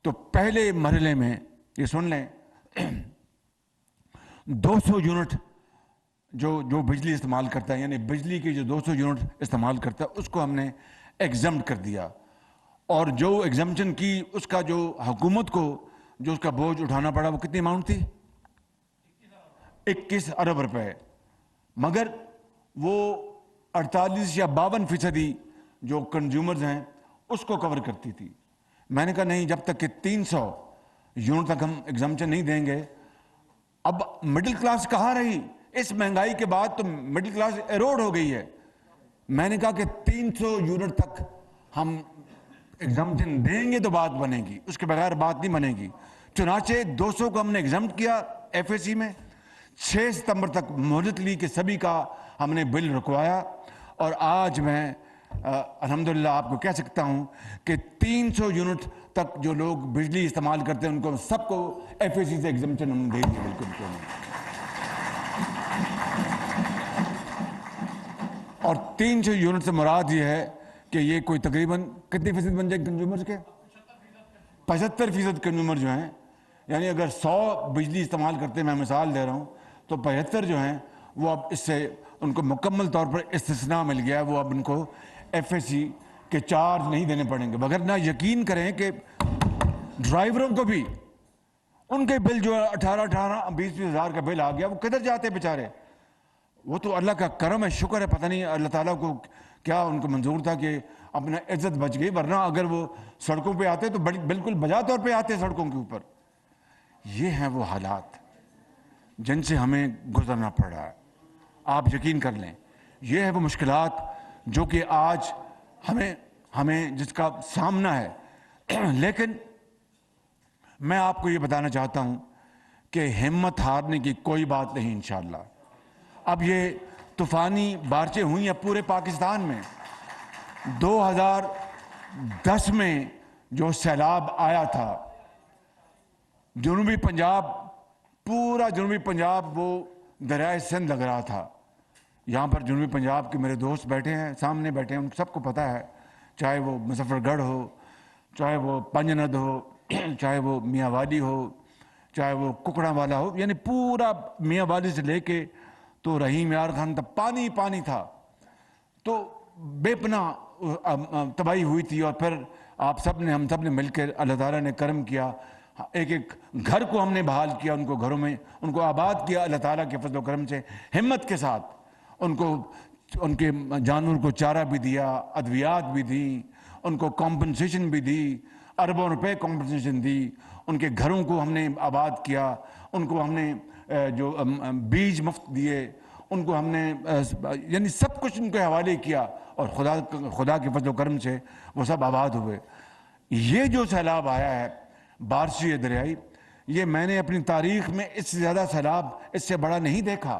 تو پہلے مرحلے میں یہ سن لیں 200 یونٹ جو بجلی استعمال کرتا ہے، یعنی بجلی کی جو 200 یونٹ استعمال کرتا ہے اس کو ہم نے ایگزمپٹ کر دیا، اور جو ایگزمپشن کی اس کا جو حکومت کو جو اس کا بوجھ اٹھانا پڑا وہ کتنی اماؤنٹ تھی؟ 21 ارب روپے، مگر وہ 48 یا 52% جو کنزیومرز ہیں اس کو کور کرتی تھی۔ میں نے کہا نہیں، جب تک کہ 300 یونٹ تک ہم ایگزمپشن نہیں دیں گے، اب مڈل کلاس کہاں رہی؟ اس مہنگائی کے بعد تو مڈل کلاس ایروڈ ہو گئی ہے۔ میں نے کہا کہ 300 یونٹ تک ہم ایگزمپشن دیں گے تو بات بنے گی، اس کے بغیر بات نہیں بنے گی۔ چنانچہ 200 کو ہم نے ایگزمپٹ کیا ایف اے سی میں، 6 ستمبر تک مہلت لی کہ سبھی کا ہم نے بل رکوایا، اور آج میں الحمدللہ آپ کو کہہ سکتا ہوں کہ 300 یونٹ تک جو لوگ بجلی استعمال کرتے ہیں ان کو سب کو ایف اے سی سے ایگزمپشن ہم دے دیا، بالکل۔ اور 300 یونٹ سے مراد یہ ہے کہ یہ کوئی تقریباً کتنی فیصد بن جائے کنزیومرز کے؟ 75% کنزیومر جو ہیں، یعنی اگر 100 بجلی استعمال کرتے ہیں، میں مثال دے رہا ہوں، تو 75 جو ہیں وہ اب اس سے ان کو مکمل طور پر استثناء مل گیا ہے، وہ اب ان کو ایف اے سی کے چارج نہیں دینے پڑیں گے۔ مگر نہ یقین کریں کہ ڈرائیوروں کو بھی ان کے بل جو 18-20 ہزار کا بل آ گیا، وہ کدھر جاتے بیچارے؟ وہ تو اللہ کا کرم ہے، شکر ہے، پتہ نہیں اللہ تعالیٰ کو کیا ان کو منظور تھا کہ اپنا عزت بچ گئی، ورنہ اگر وہ سڑکوں پہ آتے تو بالکل بجا طور پہ آتے سڑکوں کے اوپر۔ یہ ہیں وہ حالات جن سے ہمیں گزرنا پڑ رہا ہے، آپ یقین کر لیں۔ یہ ہے وہ مشکلات جو کہ آج ہمیں جس کا سامنا ہے، لیکن میں آپ کو یہ بتانا چاہتا ہوں کہ ہمت ہارنے کی کوئی بات نہیں انشاءاللہ۔ اب یہ طوفانی بارشیں ہوئی ہیں پورے پاکستان میں۔ 2010 میں جو سیلاب آیا تھا، جنوبی پنجاب، پورا جنوبی پنجاب وہ دریائے سندھ لگ رہا تھا۔ یہاں پر جنوبی پنجاب کے میرے دوست بیٹھے ہیں، سامنے بیٹھے ہیں، ان سب کو پتہ ہے، چاہے وہ مظفر گڑھ ہو، چاہے وہ پنجند ہو، چاہے وہ میاں والی ہو، چاہے وہ ککڑا والا ہو، یعنی پورا میاں والی سے لے کے تو رحیم یار خان تک پانی پانی تھا، تو بے پناہ تباہی ہوئی تھی۔ اور پھر ہم سب نے مل کر اللہ تعالیٰ نے کرم کیا، ایک گھر کو ہم نے بحال کیا، ان کو گھروں میں ان کو آباد کیا اللہ تعالیٰ کے فضل و کرم سے، ہمت کے ساتھ ان کو، ان کے جانور کو چارہ بھی دیا، ادویات بھی دیں، ان کو کمپنسیشن بھی دی، اربوں روپے کمپنسیشن دی، ان کے گھروں کو ہم نے آباد کیا، ان کو ہم نے جو بیج مفت دیے، ان کو ہم نے یعنی سب کچھ ان کے حوالے کیا، اور خدا کے فضل و کرم سے وہ سب آباد ہوئے۔ یہ جو سیلاب آیا ہے بارشی دریائی، یہ میں نے اپنی تاریخ میں اس سے زیادہ سیلاب اس سے بڑا نہیں دیکھا۔